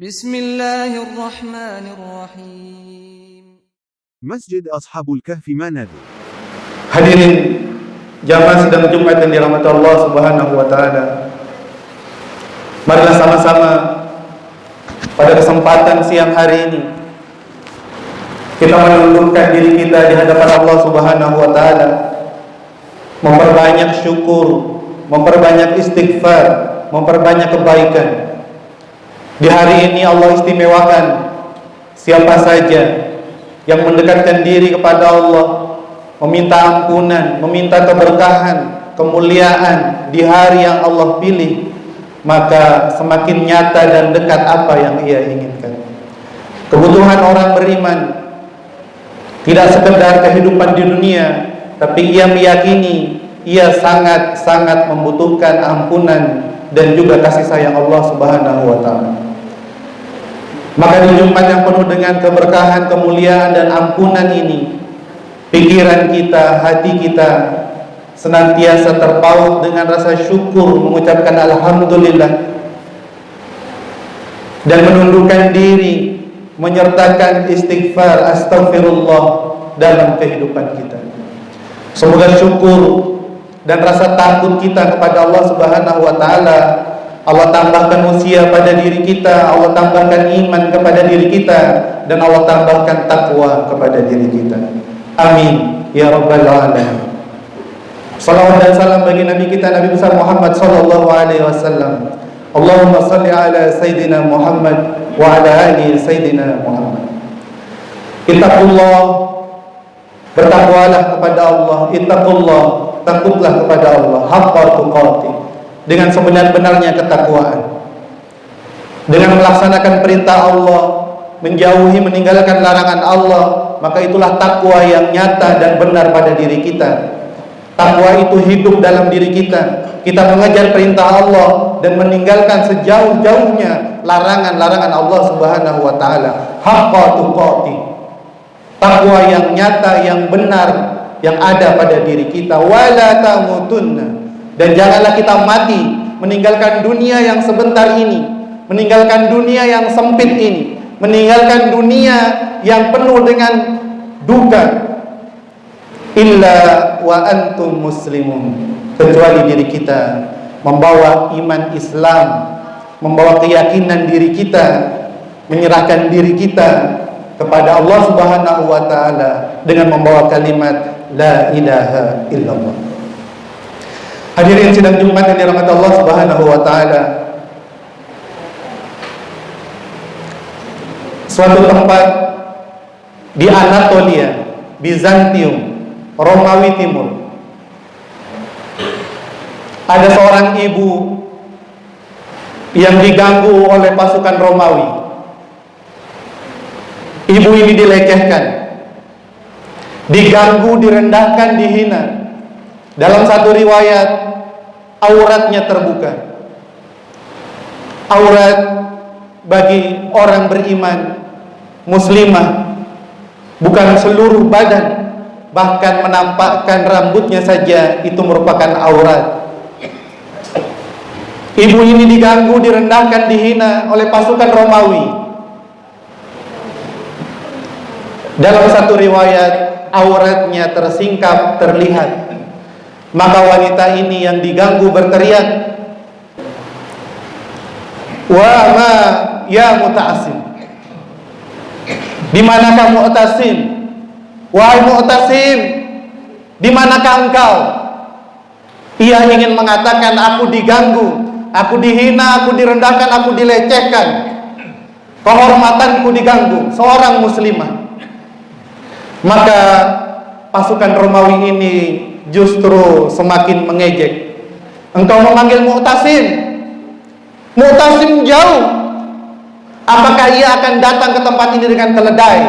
Bismillahirrahmanirrahim. Masjid Ashabul Kahfi Manado. Hadirin jamaah sidang Jumat yang dirahmati Allah Subhanahu wa taala. Marilah sama-sama pada kesempatan siang hari ini kita menundukkan diri kita di hadapan Allah Subhanahu wa taala, memperbanyak syukur, memperbanyak istighfar, memperbanyak kebaikan. Di hari ini Allah istimewakan siapa saja yang mendekatkan diri kepada Allah, meminta ampunan, meminta keberkahan, kemuliaan di hari yang Allah pilih, maka semakin nyata dan dekat apa yang ia inginkan. Kebutuhan orang beriman tidak sekedar kehidupan di dunia, tapi ia meyakini ia sangat-sangat membutuhkan ampunan dan juga kasih sayang Allah Subhanahu wa taala. Maka di Jumat yang penuh dengan keberkahan, kemuliaan dan ampunan ini, pikiran kita, hati kita senantiasa terpaut dengan rasa syukur, mengucapkan alhamdulillah dan menundukkan diri, menyertakan istighfar, astaghfirullah dalam kehidupan kita. Semoga syukur dan rasa takut kita kepada Allah Subhanahu wa taala Allah tambahkan usia pada diri kita, Allah tambahkan iman kepada diri kita, dan Allah tambahkan takwa kepada diri kita. Amin ya rabbal alamin. Salawat dan salam bagi Nabi kita, Nabi besar Muhammad sallallahu alaihi wasallam. Allahumma salli ala Sayyidina Muhammad wa ala ali Sayyidina Muhammad. Ittaqullah, bertakwalah kepada Allah. Ittaqullah, takutlah kepada Allah. Haqqa tuqatih, dengan sebenar-benarnya ketakwaan. Dengan melaksanakan perintah Allah, menjauhi meninggalkan larangan Allah, maka itulah takwa yang nyata dan benar pada diri kita. Takwa itu hidup dalam diri kita. Kita mengejar perintah Allah dan meninggalkan sejauh-jauhnya larangan-larangan Allah Subhanahu wa taala. Haqqa tuqatih, takwa yang nyata, yang benar, yang ada pada diri kita. Wala tamutunna, dan janganlah kita mati meninggalkan dunia yang sebentar ini, meninggalkan dunia yang sempit ini, meninggalkan dunia yang penuh dengan duka, illa wa antum muslimun, kecuali diri kita membawa iman Islam, membawa keyakinan diri kita, menyerahkan diri kita kepada Allah Subhanahu wa taala dengan membawa kalimat la ilaha illallah. Hadirin sidang Jumat yang dirahmati Allah Subhanahu wa taala. Suatu tempat di Anatolia, Bizantium, Romawi Timur, ada seorang ibu yang diganggu oleh pasukan Romawi. Ibu ini dilecehkan, diganggu, direndahkan, dihina. Dalam satu riwayat, auratnya terbuka. Aurat bagi orang beriman, muslimah, bukan seluruh badan, bahkan menampakkan rambutnya saja itu merupakan aurat. Ibu ini diganggu, direndahkan, dihina oleh pasukan Romawi. Dalam satu riwayat, auratnya tersingkap, terlihat. Maka wanita ini yang diganggu berteriak, "Wa ma ya Mu'tasim, di manakah Mu'tasim? Wahai Mu'tasim, di manakah engkau?" Ia ingin mengatakan, aku diganggu, aku dihina, aku direndahkan, aku dilecehkan, kehormatanku diganggu, seorang muslimah. Maka pasukan Romawi ini justru semakin mengejek. Engkau memanggil Mu'tasim, Mu'tasim jauh. Apakah ia akan datang ke tempat ini dengan keledai?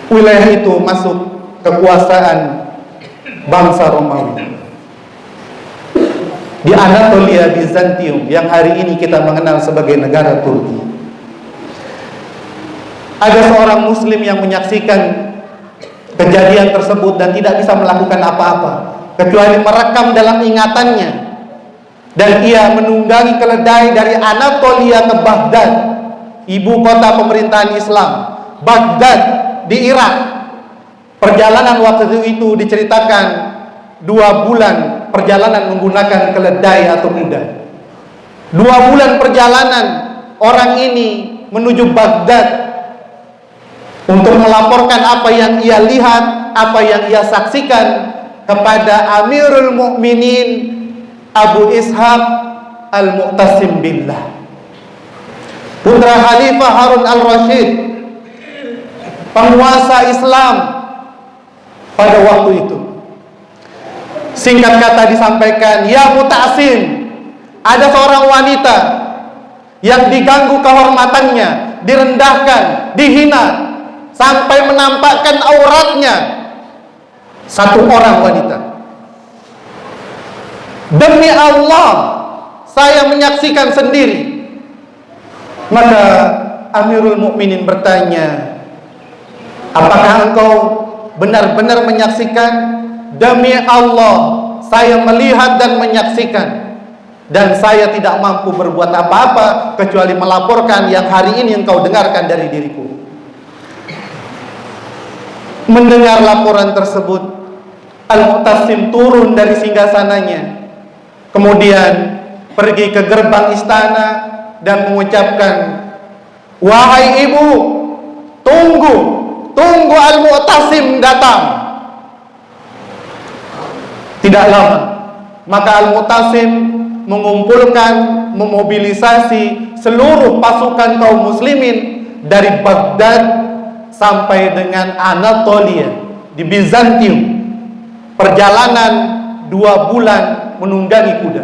Wilayah itu masuk kekuasaan bangsa Romawi. Di Anatolia, Bizantium, yang hari ini kita mengenal sebagai negara Turki, ada seorang muslim yang menyaksikan kejadian tersebut dan tidak bisa melakukan apa-apa kecuali merekam dalam ingatannya dan ia menunggangi keledai dari Anatolia ke Baghdad, ibu kota pemerintahan Islam, Baghdad di Irak. Perjalanan waktu itu diceritakan 2 bulan perjalanan menggunakan keledai atau kuda. 2 bulan perjalanan orang ini menuju Baghdad untuk melaporkan apa yang ia lihat, apa yang ia saksikan kepada Amirul Mukminin Abu Ishaq Al-Mu'tasim Billah, putra Khalifah Harun Al-Rashid, penguasa Islam pada waktu itu. Singkat kata disampaikan, ya Mu'tasim, ada seorang wanita yang diganggu kehormatannya, direndahkan, dihina, sampai menampakkan auratnya. Satu orang wanita. Demi Allah, saya menyaksikan sendiri. Maka Amirul Mukminin bertanya, apakah engkau benar-benar menyaksikan? Demi Allah, saya melihat dan menyaksikan, dan saya tidak mampu berbuat apa-apa kecuali melaporkan yang hari ini engkau dengarkan dari diriku. Mendengar laporan tersebut, Al-Mu'tasim turun dari singgasananya, kemudian pergi ke gerbang istana dan mengucapkan, wahai ibu, tunggu Al-Mu'tasim datang. Tidak lama, maka Al-Mu'tasim mengumpulkan, memobilisasi seluruh pasukan kaum muslimin dari Baghdad sampai dengan Anatolia di Bizantium. Perjalanan 2 bulan menunggangi kuda.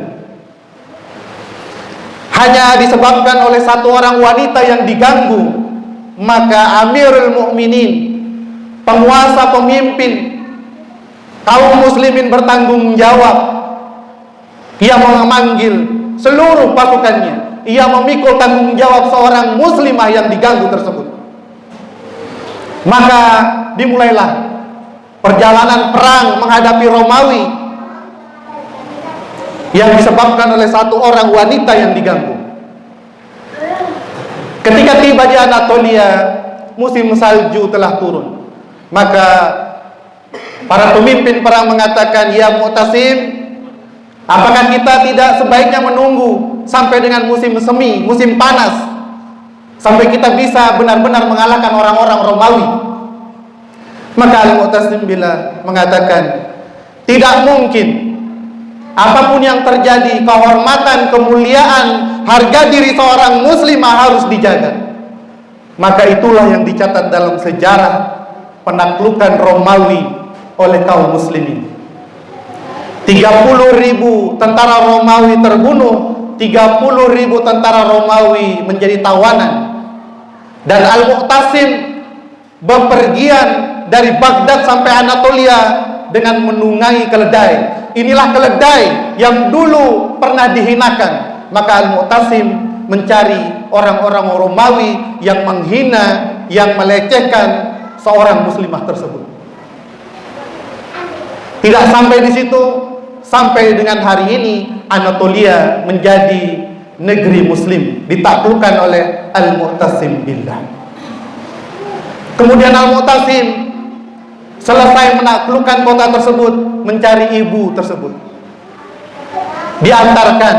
Hanya disebabkan oleh satu orang wanita yang diganggu, maka Amirul Mukminin, penguasa pemimpin kaum muslimin bertanggung jawab. Ia memanggil seluruh pasukannya. Ia memikul tanggung jawab seorang muslimah yang diganggu tersebut. Maka dimulailah perjalanan perang menghadapi Romawi yang disebabkan oleh satu orang wanita yang diganggu. Ketika tiba di Anatolia, musim salju telah turun. Maka para pemimpin perang mengatakan, ya Mu'tasim, apakah kita tidak sebaiknya menunggu sampai dengan musim semi, musim panas, sampai kita bisa benar-benar mengalahkan orang-orang Romawi? Maka Al-Mu'tasim Billah mengatakan, tidak mungkin. Apapun yang terjadi, kehormatan, kemuliaan, harga diri seorang muslimah harus dijaga. Maka itulah yang dicatat dalam sejarah penaklukan Romawi oleh kaum muslimin. 30.000 tentara Romawi terbunuh, 30.000 tentara Romawi menjadi tawanan. Dan Al-Mu'tasim bepergian dari Baghdad sampai Anatolia dengan menunggangi keledai. Inilah keledai yang dulu pernah dihinakan. Maka Al-Mu'tasim mencari orang-orang Romawi yang menghina, yang melecehkan seorang muslimah tersebut. Tidak sampai di situ, sampai dengan hari ini Anatolia menjadi negeri muslim, ditaklukkan oleh Al-Mu'tasim Billah. Kemudian Al-Mu'tasim selesai menaklukkan kota tersebut, mencari ibu tersebut. Diantarkan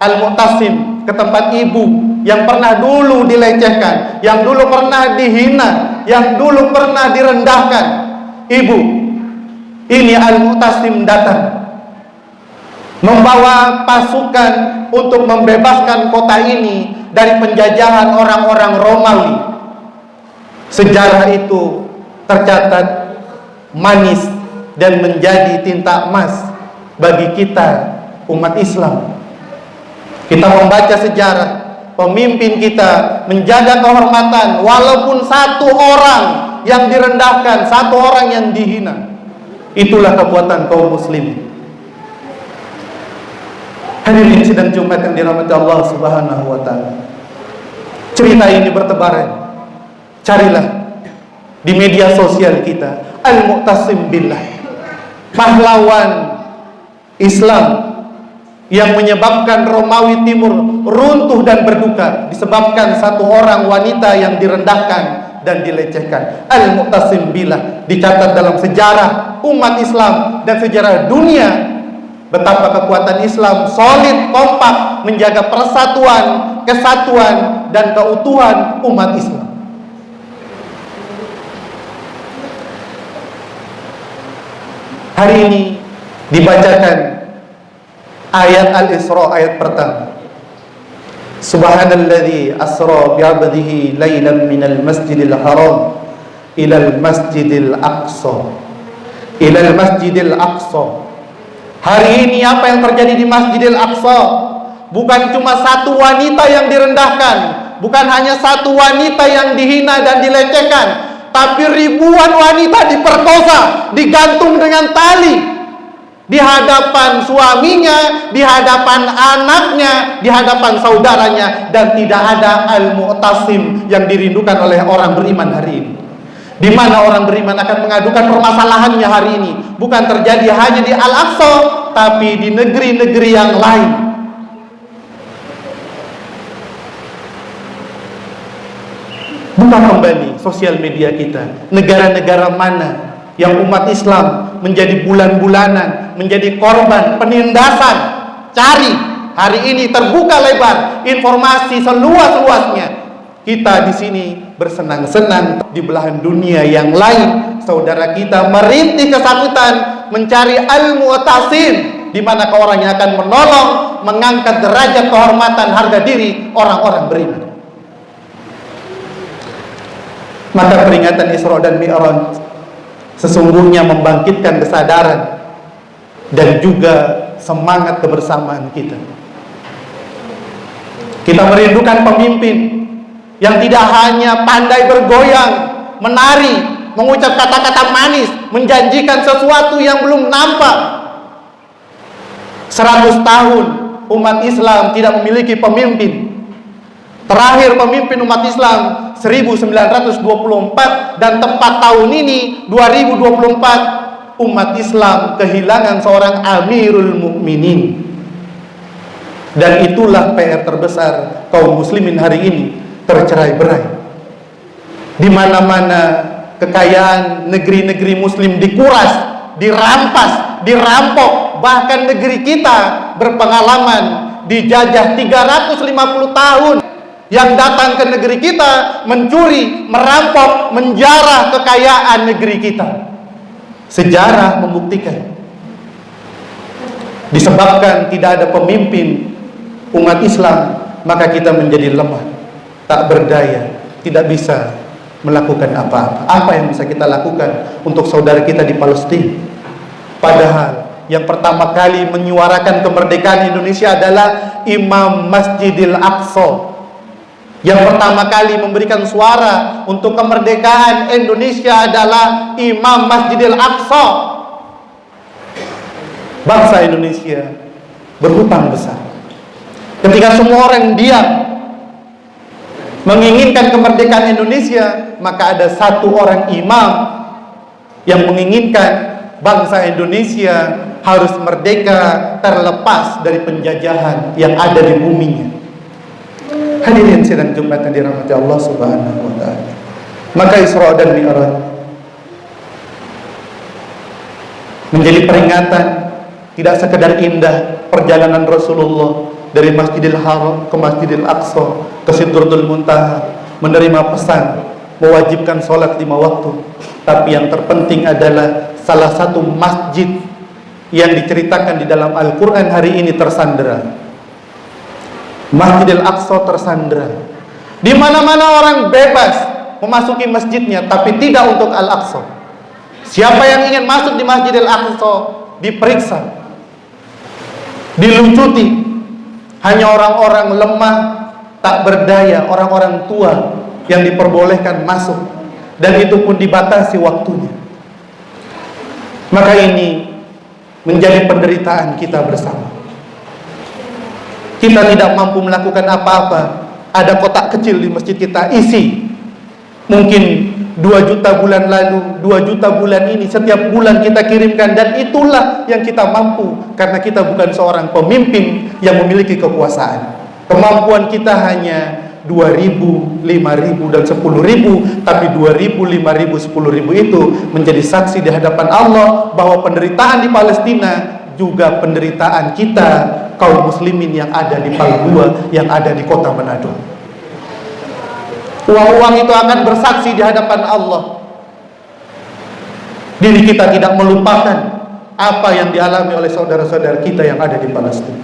Al-Mu'tasim ke tempat ibu yang pernah dulu dilecehkan, yang dulu pernah dihina, yang dulu pernah direndahkan. Ibu, ini Al-Mu'tasim datang membawa pasukan untuk membebaskan kota ini dari penjajahan orang-orang Romawi. Sejarah itu tercatat manis dan menjadi tinta emas bagi kita umat Islam. Kita membaca sejarah pemimpin kita menjaga kehormatan walaupun satu orang yang direndahkan, satu orang yang dihina. Itulah kekuatan kaum muslimin. Hadirin sidang Jumat yang dirahmati Allah Subhanahu wa taala. Cerita ini bertebaran. Carilah di media sosial kita Al-Mu'tasim Billah, pahlawan Islam yang menyebabkan Romawi Timur runtuh dan berduka disebabkan satu orang wanita yang direndahkan dan dilecehkan. Al-Mu'tasim Billah dicatat dalam sejarah umat Islam dan sejarah dunia betapa kekuatan Islam solid, kompak menjaga persatuan, kesatuan dan keutuhan umat Islam. Hari ini dibacakan ayat Al-Isra, ayat pertama. Subhanalladzi asra bi'abdihi lailan minal masjidil haram ilal masjidil aqsa. Ilal masjidil aqsa. Hari ini apa yang terjadi di Masjidil Aqsa? Bukan cuma satu wanita yang direndahkan, bukan hanya satu wanita yang dihina dan dilecehkan, tapi ribuan wanita diperkosa, digantung dengan tali di hadapan suaminya, di hadapan anaknya, di hadapan saudaranya, dan tidak ada Al-Mu'tasim yang dirindukan oleh orang beriman hari ini. Di mana orang beriman akan mengadukan permasalahannya hari ini, bukan terjadi hanya di Al-Aqsa, tapi di negeri-negeri yang lain. Buka kembali sosial media kita, negara-negara mana yang umat Islam menjadi bulan-bulanan, menjadi korban penindasan. Cari, hari ini terbuka lebar informasi seluas-luasnya. Kita di sini bersenang-senang, di belahan dunia yang lain saudara kita merintih kesakitan mencari Al-Mu'tasim, di mana orang yang akan menolong, mengangkat derajat kehormatan harga diri orang-orang beriman. Maka peringatan Isra dan Mi'raj sesungguhnya membangkitkan kesadaran dan juga semangat kebersamaan kita. Kita merindukan pemimpin yang tidak hanya pandai bergoyang, menari, mengucap kata-kata manis, menjanjikan sesuatu yang belum nampak. 100 tahun umat Islam tidak memiliki pemimpin. Terakhir pemimpin umat Islam 1924, dan tepat tahun ini 2024 umat Islam kehilangan seorang Amirul Mukminin. Dan itulah PR terbesar kaum muslimin hari ini, tercerai-berai. Di mana-mana kekayaan negeri-negeri muslim dikuras, dirampas, dirampok. Bahkan negeri kita berpengalaman dijajah 350 tahun. Yang datang ke negeri kita mencuri, merampok, menjarah kekayaan negeri kita. Sejarah membuktikan. Disebabkan tidak ada pemimpin umat Islam, maka kita menjadi lemah, tak berdaya, tidak bisa melakukan apa-apa. Apa yang bisa kita lakukan untuk saudara kita di Palestina? Padahal yang pertama kali menyuarakan kemerdekaan Indonesia adalah Imam Masjidil Aqsa. Yang pertama kali memberikan suara untuk kemerdekaan Indonesia adalah Imam Masjidil Aqsa. Bangsa Indonesia berhutang besar. Ketika semua orang diam menginginkan kemerdekaan Indonesia, maka ada satu orang imam yang menginginkan bangsa Indonesia harus merdeka, terlepas dari penjajahan yang ada di buminya. Hadirin sidang Jumat yang dirahmati Allah Subhanahu wa taala. Maka Isra dan Mi'raj menjadi peringatan tidak sekedar indah perjalanan Rasulullah dari Masjidil Haram ke Masjidil Aqsa ke Sidratul Muntaha, menerima pesan mewajibkan sholat 5 waktu. Tapi yang terpenting adalah salah satu masjid yang diceritakan di dalam Al-Quran hari ini tersandera. Masjidil Aqsa tersandera. Di mana-mana orang bebas memasuki masjidnya, tapi tidak untuk Al-Aqsa. Siapa yang ingin masuk di Masjidil Aqsa diperiksa, diluncuti. Hanya orang-orang lemah, tak berdaya, orang-orang tua yang diperbolehkan masuk, dan itu pun dibatasi waktunya. Maka ini menjadi penderitaan kita bersama. Kita tidak mampu melakukan apa-apa. Ada kotak kecil di masjid kita, isi mungkin 2 juta bulan lalu, 2 juta bulan ini, setiap bulan kita kirimkan, dan itulah yang kita mampu karena kita bukan seorang pemimpin yang memiliki kekuasaan. Kemampuan kita hanya 2.000, 5.000 dan 10.000, tapi 2.000, 5.000, 10.000 itu menjadi saksi di hadapan Allah bahwa penderitaan di Palestina juga penderitaan kita kaum muslimin yang ada di Palgua, yang ada di kota Manado. Uang-uang itu akan bersaksi di hadapan Allah. Diri kita tidak melupakan apa yang dialami oleh saudara-saudara kita yang ada di Palestina.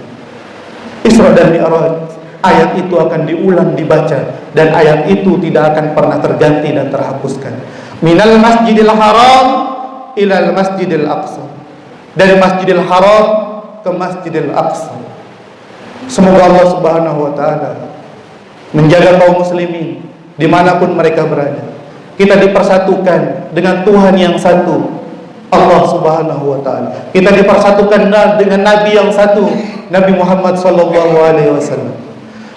Isra dan Mi'raj, ayat itu akan diulang dibaca, dan ayat itu tidak akan pernah terganti dan terhapuskan. Minal masjidil haram ilal masjidil aqsa, dari masjidil haram ke masjidil aqsa. Semoga Allah subhanahu wa ta'ala menjaga kaum muslimin dimanapun mereka berada. Kita dipersatukan dengan Tuhan yang satu, Allah subhanahu wa ta'ala. Kita dipersatukan dengan Nabi yang satu, Nabi Muhammad sallallahu alaihi wasallam.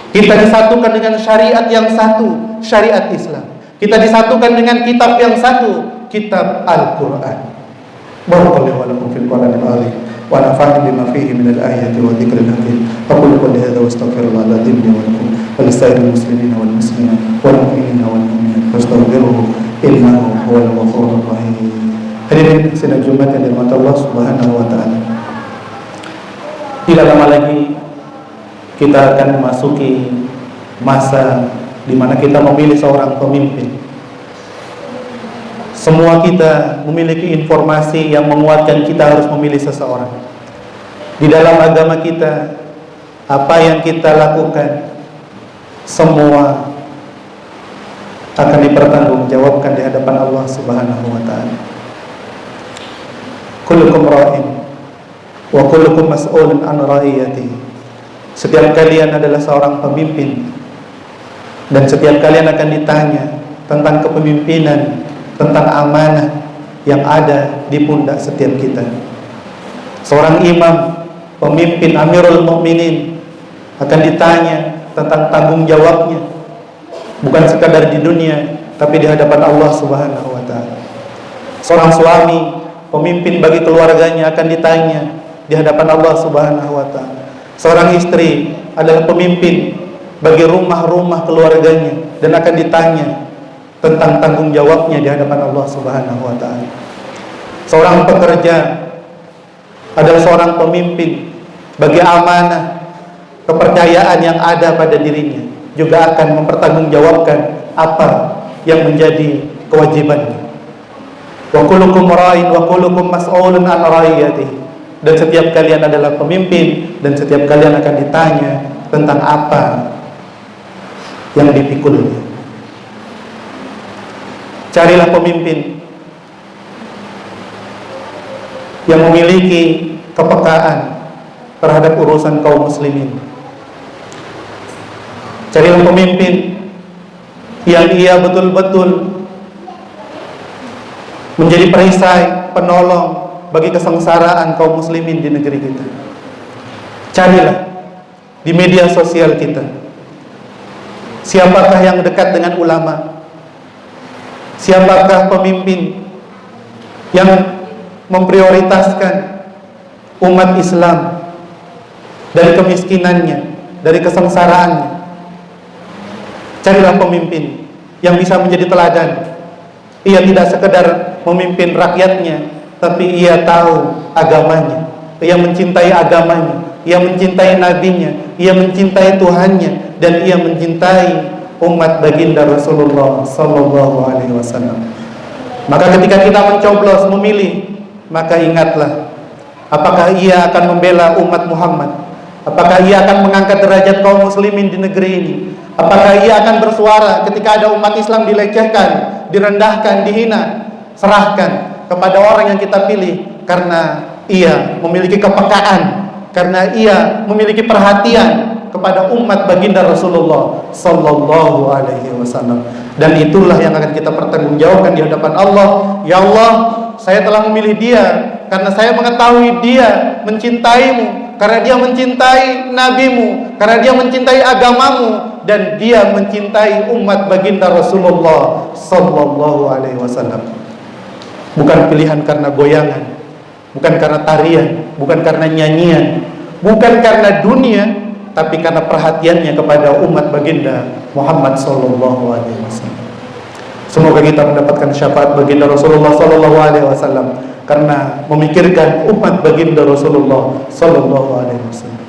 Kita disatukan dengan syariat yang satu, syariat Islam. Kita disatukan dengan kitab yang satu, kitab Al-Quran. Barakallahu wa lakum fil Qur'anil azim wa nafa'ani bima fihi minal ayati wa dzikril hakim. Aqulu qawli hadza wa astaghfirullah li wa lakum wa lisa'iril muslimina wal muslimat wal mu'minina wal mu'minat fastaghfiruhu innahu huwal ghafurur rahim. Hadirin sidang Jumat yang dirahmati Allah subhanahu wa ta'ala, tidak lama lagi kita akan memasuki masa di mana kita memilih seorang pemimpin. Semua kita memiliki informasi yang menguatkan kita harus memilih seseorang. Di dalam agama kita, apa yang kita lakukan semua akan dipertanggungjawabkan di hadapan Allah subhanahu wa ta'ala. Kullukum ra'in wa kullukum mas'ulun an ra'iyatihi. Setiap kalian adalah seorang pemimpin, dan setiap kalian akan ditanya tentang kepemimpinan, tentang amanah yang ada di pundak setiap kita. Seorang imam, pemimpin, Amirul Mukminin akan ditanya tentang tanggung jawabnya, bukan sekadar di dunia, tapi di hadapan Allah subhanahu wa ta'ala. Seorang suami, pemimpin bagi keluarganya, akan ditanya di hadapan Allah subhanahu wa ta'ala. Seorang istri adalah pemimpin bagi rumah-rumah keluarganya, dan akan ditanya tentang tanggung jawabnya di hadapan Allah subhanahu wa ta'ala. Seorang pekerja adalah seorang pemimpin bagi amanah, kepercayaan yang ada pada dirinya, juga akan mempertanggungjawabkan apa yang menjadi kewajibannya. Wa kullukum ra'in wa kullukum mas'ulun an ra'iyatihi. Dan setiap kalian adalah pemimpin, dan setiap kalian akan ditanya tentang apa yang dipikulnya. Carilah pemimpin yang memiliki kepekaan terhadap urusan kaum muslimin. Carilah pemimpin yang ia betul-betul menjadi perisai, penolong bagi kesengsaraan kaum muslimin di negeri kita. Carilah di media sosial kita siapakah yang dekat dengan ulama, siapakah pemimpin yang memprioritaskan umat Islam dari kemiskinannya, dari kesengsaraannya. Carilah pemimpin yang bisa menjadi teladan. Ia tidak sekedar memimpin rakyatnya, tapi ia tahu agamanya, ia mencintai agamanya, ia mencintai nabinya, ia mencintai Tuhannya, dan ia mencintai umat baginda Rasulullah sallallahu alaihi wasallam. Maka ketika kita mencoblos memilih, maka ingatlah, apakah ia akan membela umat Muhammad? Apakah ia akan mengangkat derajat kaum muslimin di negeri ini? Apakah ia akan bersuara ketika ada umat Islam dilecehkan, direndahkan, dihina? Serahkan kepada orang yang kita pilih, karena ia memiliki kepekaan, karena ia memiliki perhatian kepada umat baginda Rasulullah sallallahu alaihi wasallam. Dan itulah yang akan kita pertanggungjawabkan di hadapan Allah. Ya Allah, saya telah memilih dia karena saya mengetahui dia mencintaimu, karena dia mencintai nabimu, karena dia mencintai agamamu dan dia mencintai umat baginda Rasulullah sallallahu alaihi wasallam. Bukan pilihan karena goyangan, bukan karena tarian, bukan karena nyanyian, bukan karena dunia, tapi karena perhatiannya kepada umat baginda Muhammad sallallahu alaihi wasallam. Semoga kita mendapatkan syafaat baginda Rasulullah sallallahu alaihi wasallam karena memikirkan umat baginda Rasulullah sallallahu alaihi wasallam.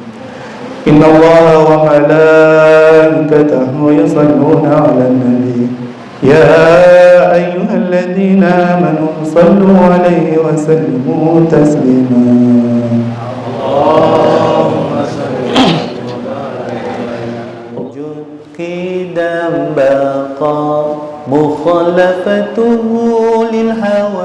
Innallaha wa malaikatahu yusalluna 'alan nabi ya ayyuhalladzina amanu sallu 'alaihi wa sallimu taslima. Allahumma salli qidam baqa mukhalafatuhu lil hawa